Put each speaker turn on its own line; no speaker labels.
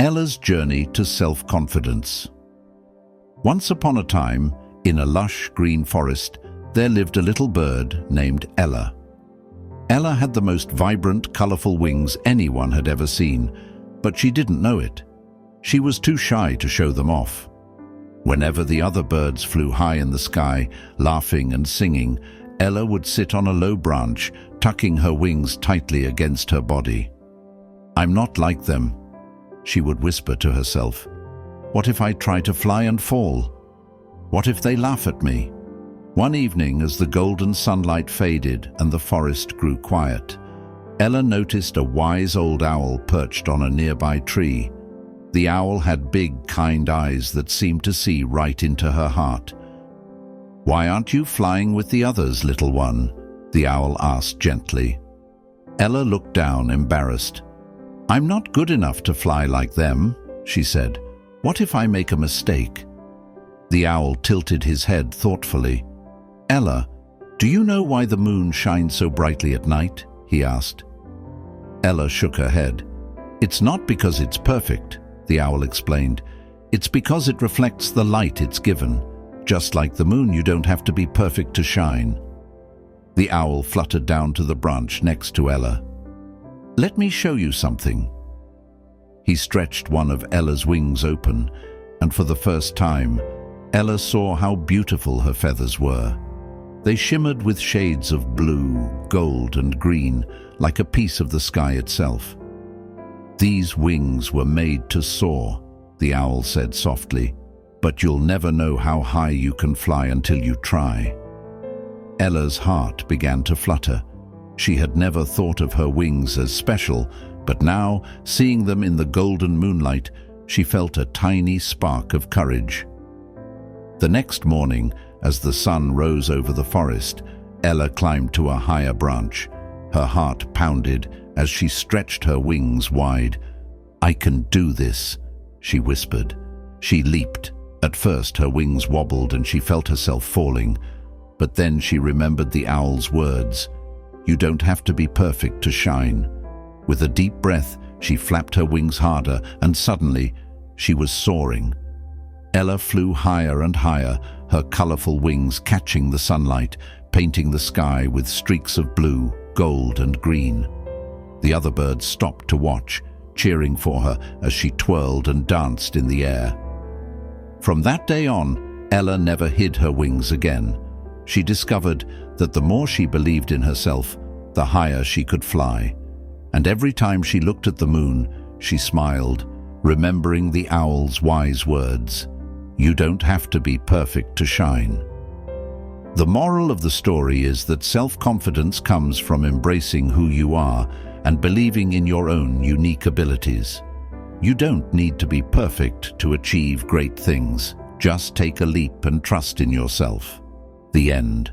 Ella's journey to self-confidence. Once upon a time, in a lush green forest, there lived a little bird named Ella. Ella had the most vibrant, colorful wings anyone had ever seen, but she didn't know it. She was too shy to show them off. Whenever the other birds flew high in the sky, laughing and singing, Ella would sit on a low branch, tucking her wings tightly against her body. "I'm not like them," she would whisper to herself. "What if I try to fly and fall? What if they laugh at me?" One evening, as the golden sunlight faded and the forest grew quiet, Ella noticed a wise old owl perched on a nearby tree. The owl had big, kind eyes that seemed to see right into her heart. "Why aren't you flying with the others, little one?" the owl asked gently. Ella looked down, embarrassed. "I'm not good enough to fly like them," she said. "What if I make a mistake?" The owl tilted his head thoughtfully. "Ella, do you know why the moon shines so brightly at night?" he asked. Ella shook her head. "It's not because it's perfect," the owl explained. "It's because it reflects the light it's given. Just like the moon, you don't have to be perfect to shine." The owl fluttered down to the branch next to Ella. "Let me show you something." He stretched one of Ella's wings open, and for the first time, Ella saw how beautiful her feathers were. They shimmered with shades of blue, gold, and green, like a piece of the sky itself. "These wings were made to soar," the owl said softly, "but you'll never know how high you can fly until you try." Ella's heart began to flutter. She had never thought of her wings as special, but now, seeing them in the golden moonlight, she felt a tiny spark of courage. The next morning, as the sun rose over the forest, Ella climbed to a higher branch. Her heart pounded as she stretched her wings wide. "I can do this," she whispered. She leaped. At first her wings wobbled and she felt herself falling. But then she remembered the owl's words. "You don't have to be perfect to shine." With a deep breath, she flapped her wings harder, and suddenly, she was soaring. Ella flew higher and higher, her colorful wings catching the sunlight, painting the sky with streaks of blue, gold, and green. The other birds stopped to watch, cheering for her as she twirled and danced in the air. From that day on, Ella never hid her wings again. She discovered that the more she believed in herself, the higher she could fly. And every time she looked at the moon, she smiled, remembering the owl's wise words. "You don't have to be perfect to shine." The moral of the story is that self-confidence comes from embracing who you are and believing in your own unique abilities. You don't need to be perfect to achieve great things. Just take a leap and trust in yourself. The end.